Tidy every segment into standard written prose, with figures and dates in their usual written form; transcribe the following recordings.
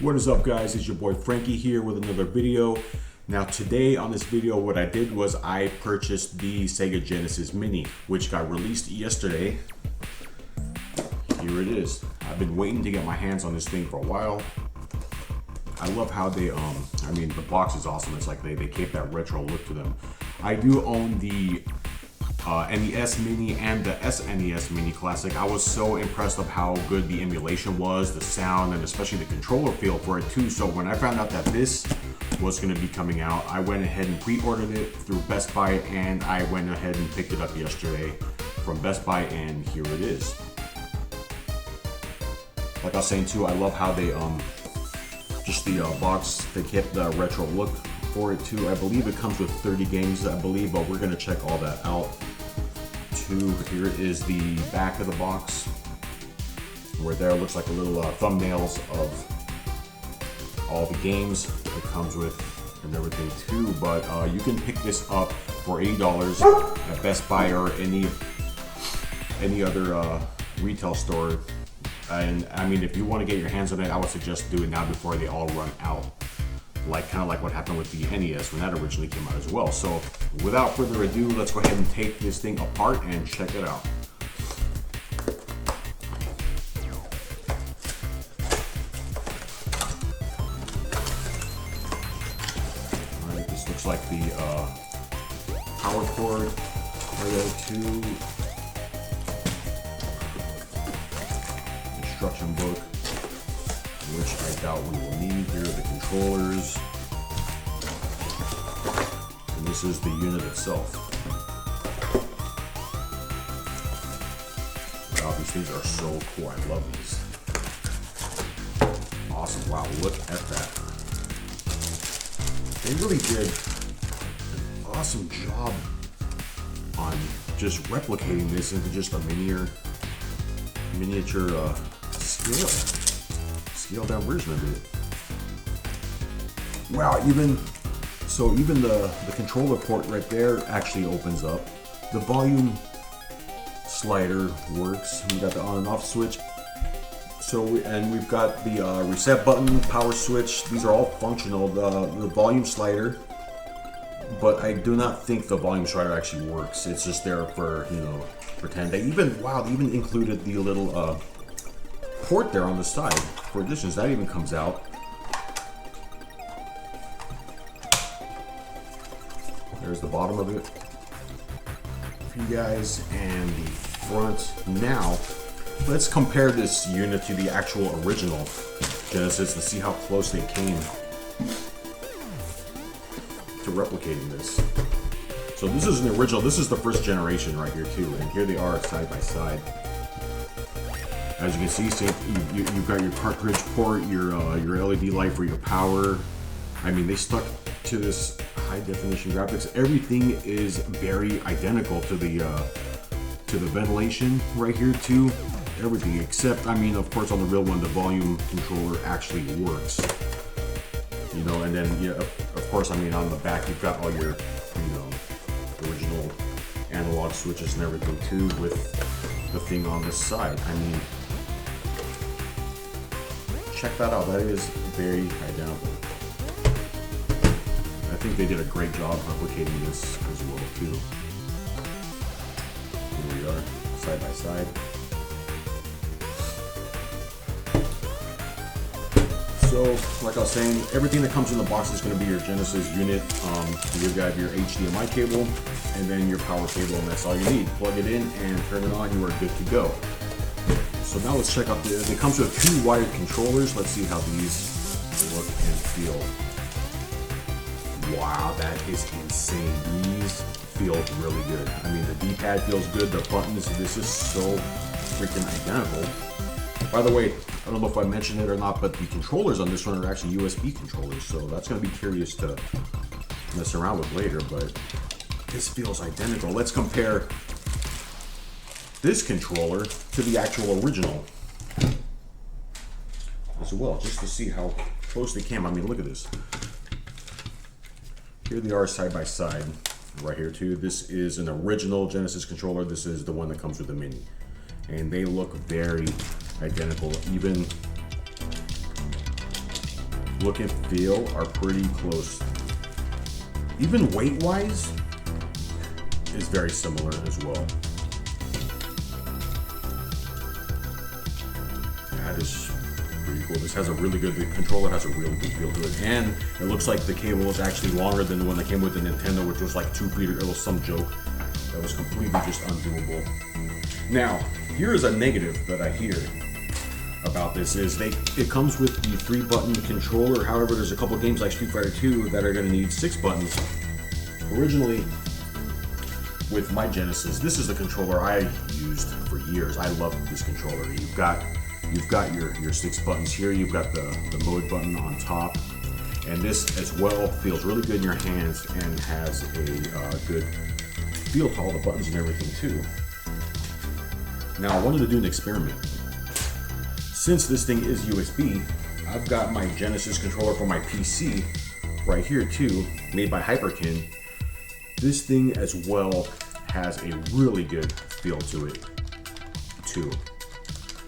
What is up, guys? It's your boy Frankie here with another video. Now today on this video, what I did was I purchased the Sega Genesis Mini, which got released yesterday. Here it is. I've been waiting to get my hands on this thing for a while. I love how they, I mean, the box is awesome. It's like they kept that retro look to them. I do own the NES Mini and the SNES Mini Classic. I was so impressed of how good the emulation was, the sound, and especially the controller feel for it too. So when I found out that this was going to be coming out, I went ahead and pre-ordered it through Best Buy, and I went ahead and picked it up yesterday from Best Buy, and here it is. Like I was saying too, I love how they just the box, they kept the retro look for it too. I believe it comes with 30 games, I believe, but we're gonna check all that out too. Here is the back of the box, where there looks like a little thumbnails of all the games it comes with and everything too. But you can pick this up for $80 at Best Buy or any other retail store. And I mean, if you want to get your hands on it, I would suggest do it now before they all run out. Kind of like what happened with the NES when that originally came out as well. So without further ado, let's go ahead and take this thing apart and check it out. Alright, this looks like the power cord right there too. Instruction book, which I doubt we will need. Here are the controllers, and this is the unit itself. Wow, these things are so cool. I love these. Awesome. Wow, look at that. They really did an awesome job on just replicating this into just a miniature scaled down version of it. Wow, even the controller port right there actually opens up. The volume slider works. We got the on and off switch. And we've got the reset button, power switch. These are all functional. The volume slider, but I do not think the volume slider actually works. It's just there for, you know, pretend. They even included the little port there on the side for additions. That even comes out. There's the bottom of it for you guys, and the front. Now let's compare this unit to the actual original Genesis to see how close they came to replicating this. So this is an original. This is the first generation right here too, and here they are side by side. As you can see, you've got your cartridge port, your LED light for your power. I mean, they stuck to this high definition graphics. Everything is very identical to the ventilation right here too. Everything except, I mean, of course, on the real one, the volume controller actually works. You know, and then yeah, of course, I mean, on the back you've got all your, you know, original analog switches and everything too, with the thing on this side. I mean, check that out. That is very identical. I think they did a great job replicating this as well too. Here we are, side by side. So, like I was saying, everything that comes in the box is going to be your Genesis unit. You've got your HDMI cable and then your power cable, and that's all you need. Plug it in and turn it on, you are good to go. So now let's check out it comes with 2 wired controllers. Let's see how these look and feel. Wow, that is insane. These feel really good. I mean, the D-pad feels good, the buttons, this is so freaking identical. By the way, I don't know if I mentioned it or not, but the controllers on this one are actually USB controllers, so that's going to be curious to mess around with later, but this feels identical. Let's compare this controller to the actual original as well, just to see how close they came. I mean, look at this. Here they are side by side right here too. This is an original Genesis controller. This is the one that comes with the Mini, and they look very identical. Even look and feel are pretty close. Even weight-wise is very similar as well. That is pretty cool. This has a really good, the controller has a real good feel to it. And it looks like the cable is actually longer than the one that came with the Nintendo, which was like 2 feet, or it was some joke that was completely just undoable. Now, here is a negative that I hear about this is it comes with the 3-button controller. However, there's a couple games like Street Fighter 2 that are going to need 6 buttons. Originally, with my Genesis, this is the controller I used for years. I love this controller. You've got your 6 buttons here. You've got the mode button on top, and this as well feels really good in your hands and has a good feel to all the buttons and everything too. Now, I wanted to do an experiment. Since this thing is USB, I've got my Genesis controller for my PC right here too, made by Hyperkin. This thing as well has a really good feel to it too.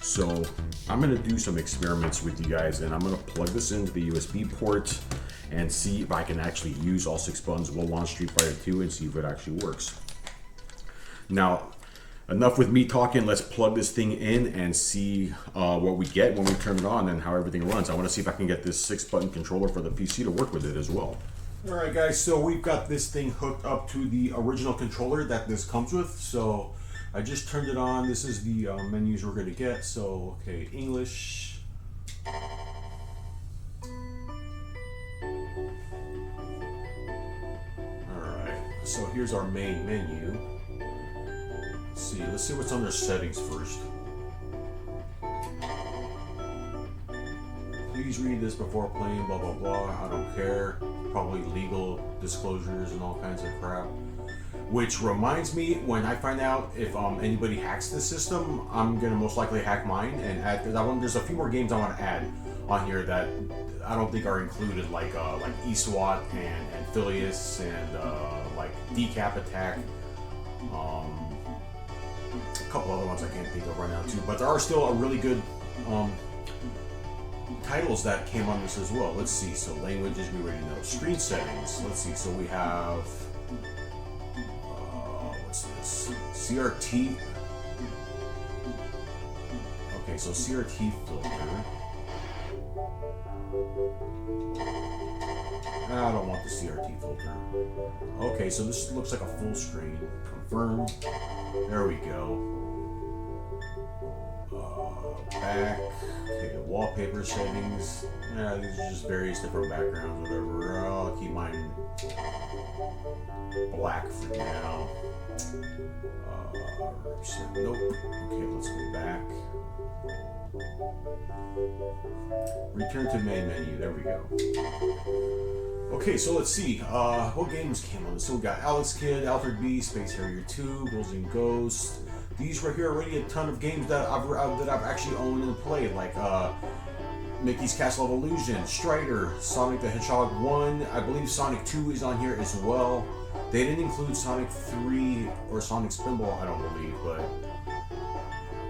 So I'm gonna do some experiments with you guys, and I'm gonna plug this into the USB port and see if I can actually use all 6 buttons. We'll launch Street Fighter 2 and see if it actually works. Now, enough with me talking. Let's plug this thing in and see what we get when we turn it on and how everything runs. I want to see if I can get this 6-button controller for the PC to work with it as well. Alright guys, so we've got this thing hooked up to the original controller that this comes with. So I just turned it on. This is the menus we're going to get. So, okay, English. Alright, so here's our main menu. Let's see what's under settings first. Please read this before playing, blah blah blah. I don't care. Probably legal disclosures and all kinds of crap. Which reminds me, when I find out if anybody hacks the system, I'm gonna most likely hack mine and add that one. There's a few more games I want to add on here that I don't think are included, like eSWAT and Phileas and like Decap Attack. A couple other ones I can't think of right now too, but there are still a really good titles that came on this as well. Let's see. So languages we already know. Screen settings. Let's see. So we have what's this? CRT. Okay, so CRT filter. I don't want the CRT filter. Okay, so this looks like a full screen. Confirm. There we go. Back. Okay, wallpaper settings. Yeah, these are just various different backgrounds, whatever. I'll keep mine black for now. Nope. Okay, let's go back. Return to main menu. There we go. Okay, so let's see. What games came on? So we got Alex Kidd, Alfred B, Space Harrier 2, Ghouls N Ghosts. These right here are already a ton of games that I've actually owned and played, like Mickey's Castle of Illusion, Strider, Sonic the Hedgehog 1. I believe Sonic 2 is on here as well. They didn't include Sonic 3 or Sonic Spinball, I don't believe, but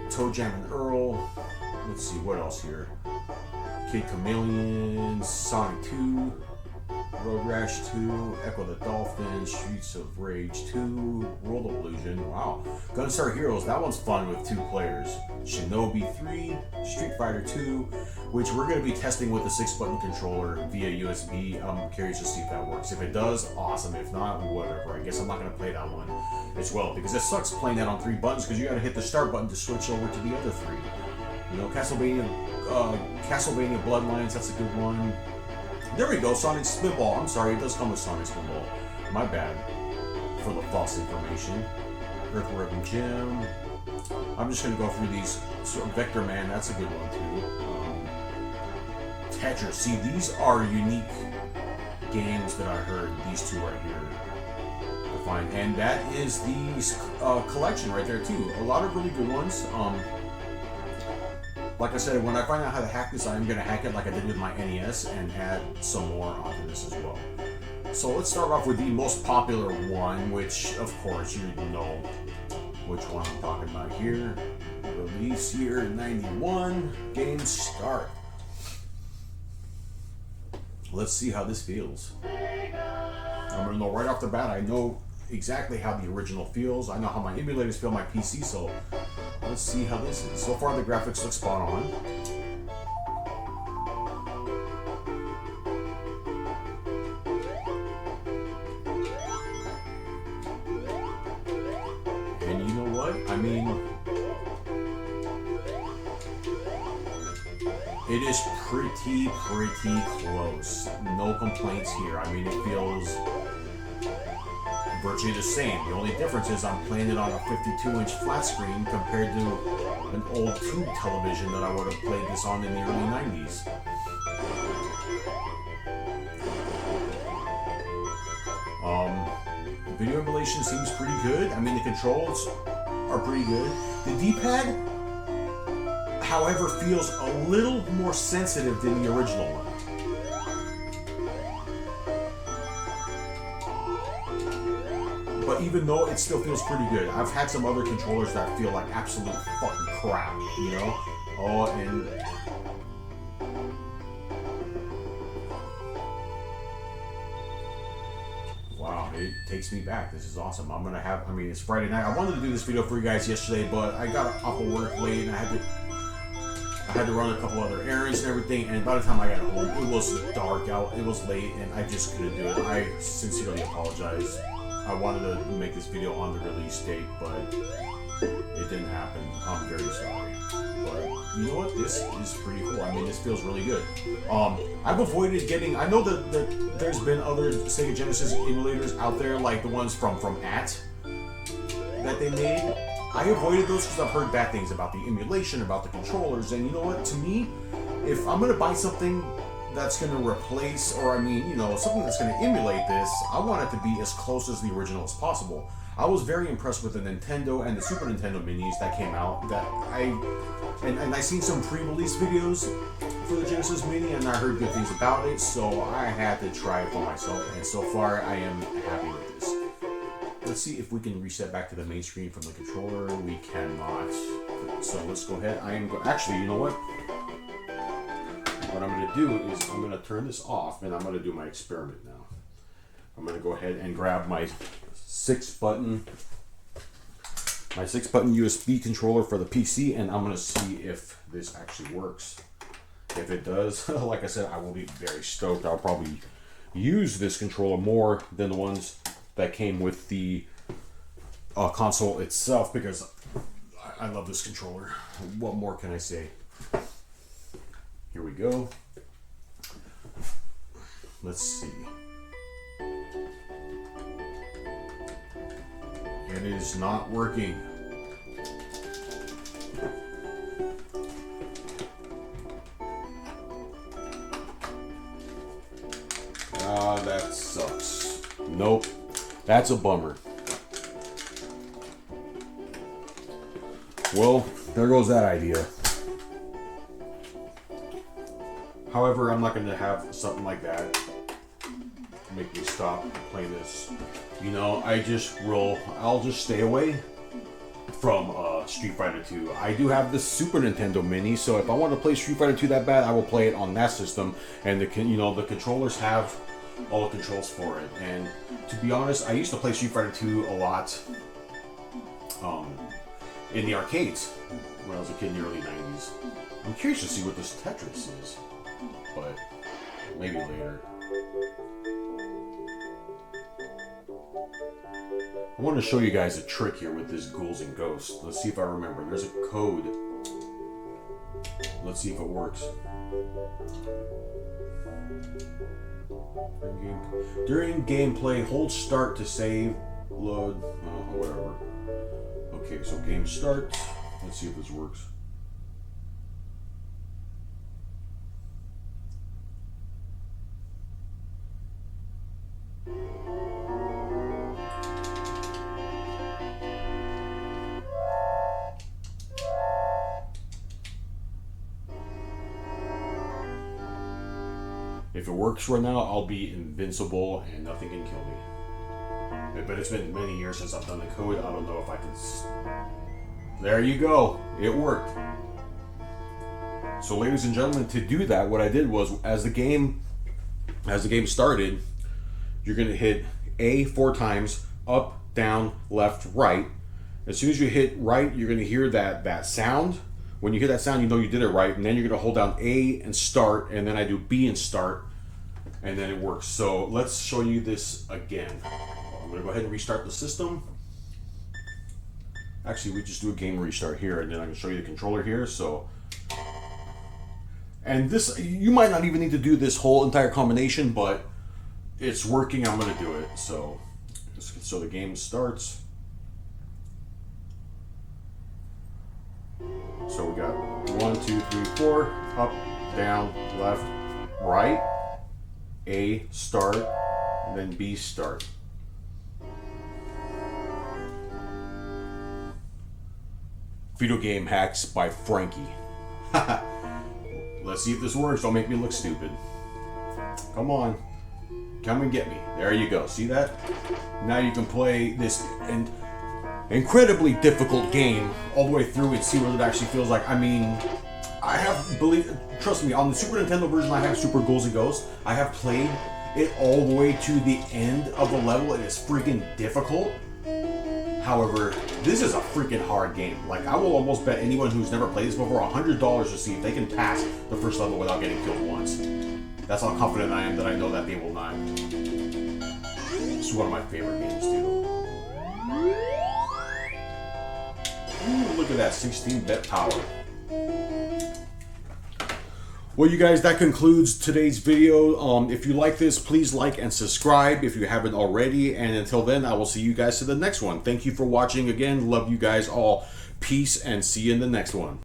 Toe Jam and Earl. Let's see, what else here? Kid Chameleon, Sonic 2, Road Rash 2, Echo the Dolphin, Streets of Rage 2, World of Illusion. Wow. Gunstar Heroes, that one's fun with 2 players. Shinobi 3, Street Fighter 2, which we're going to be testing with the 6-button controller via USB. I'm curious to see if that works. If it does, awesome. If not, whatever. I guess I'm not going to play that one as well, because it sucks playing that on 3 buttons, because you got to hit the start button to switch over to the other 3. You know, Castlevania Bloodlines, that's a good one. There we go, Sonic Spinball. I'm sorry, it does come with Sonic Spinball. My bad for the false information. Earthworm Jim. I'm just going to go through these. So Vector Man, that's a good one too. Tetris. See, these are unique games that I heard, these 2 right here, to find. And that is the collection right there too. A lot of really good ones. Like I said, when I find out how to hack this, I'm going to hack it like I did with my NES and add some more onto this as well. So let's start off with the most popular one, which of course you know which one I'm talking about here. Release year 91, game start. Let's see how this feels. I'm gonna know right off the bat. I know exactly how the original feels. I know how my emulators feel on my PC, so let's see how this is. So far the graphics look spot on. And you know what? I mean, it is pretty close. No complaints here. I mean, it feels virtually the same. The only difference is I'm playing it on a 52-inch flat screen compared to an old tube television that I would have played this on in the early 90s. Video emulation seems pretty good. I mean, the controls are pretty good. The D-pad, however, feels a little more sensitive than the original one. But even though it still feels pretty good, I've had some other controllers that feel like absolute fucking crap, you know? Oh, and wow, it takes me back. This is awesome. I'm gonna have, I mean, it's Friday night. I wanted to do this video for you guys yesterday, but I got off of work late and I had to run a couple other errands and everything, and by the time I got home, it was dark out, it was late, and I just couldn't do it. I sincerely apologize. I wanted to make this video on the release date, but it didn't happen. I'm very sorry. But you know what? This is pretty cool. I mean, this feels really good. I've avoided getting, I know that there's been other Sega Genesis emulators out there, like the ones from AT that they made. I avoided those because I've heard bad things about the emulation, about the controllers, and you know what? To me, if I'm going to buy something that's going to replace, or I mean, you know, something that's going to emulate this, I want it to be as close as the original as possible. I was very impressed with the Nintendo and the Super Nintendo Minis that came out. That I seen some pre-release videos for the Genesis Mini, and I heard good things about it, so I had to try it for myself, and so far I am happy with this. Let's see if we can reset back to the main screen from the controller. We cannot. So let's go ahead. Actually, you know what? What I'm going to do is I'm going to turn this off, and I'm going to do my experiment now. I'm going to go ahead and grab my 6-button USB controller for the PC, and I'm going to see if this actually works. If it does, like I said, I will be very stoked. I'll probably use this controller more than the ones that came with the console itself, because I love this controller. What more can I say? Here we go. Let's see. It is not working. Ah, that sucks. Nope. That's a bummer. Well, there goes that idea. However, I'm not going to have something like that make me stop playing this. You know, I'll just stay away from Street Fighter 2. I do have the Super Nintendo Mini, so if I want to play Street Fighter 2 that bad, I will play it on that system. And the controllers have all the controls for it. And to be honest, I used to play Street Fighter 2 a lot in the arcades when I was a kid in the early 90s. I'm curious to see what this Tetris is, but maybe later. I want to show you guys a trick here with this Ghouls N Ghosts. Let's see if I remember. There's a code. Let's see if it works. During gameplay, hold start to save, load, whatever. Okay, so game start. Let's see if this works. If it works right now, I'll be invincible and nothing can kill me. But it's been many years since I've done the code. I don't know if I can... There you go. It worked. So ladies and gentlemen, to do that, what I did was, as the game as the game started, you're going to hit A 4 times, up, down, left, right. As soon as you hit right, you're going to hear that sound. When you hear that sound, you know you did it right. And then you're going to hold down A and start, and then I do B and start, and then it works. So let's show you this again. I'm going to go ahead and restart the system. Actually, we just do a game restart here, and then I can show you the controller here. So, and this, you might not even need to do this whole entire combination, but it's working. I'm going to do it. So the game starts. So we got 1, 2, 3, 4, up, down, left, right, A, start, and then B, start. Video game hacks by Frankie. Let's see if this works. Don't make me look stupid. Come on. Come and get me. There you go. See that? Now you can play this incredibly difficult game all the way through and see what it actually feels like. I mean, trust me, on the Super Nintendo version I have Super Ghouls N Ghosts. I have played it all the way to the end of the level. It is freaking difficult. However, this is a freaking hard game. Like, I will almost bet anyone who's never played this before $100 to see if they can pass the first level without getting killed once. That's how confident I am that I know that they will not. It's one of my favorite games, too. Ooh, look at that, 16-bit power. Well, you guys, that concludes today's video. If you like this, please like and subscribe if you haven't already. And until then, I will see you guys to the next one. Thank you for watching again. Love you guys all. Peace, and see you in the next one.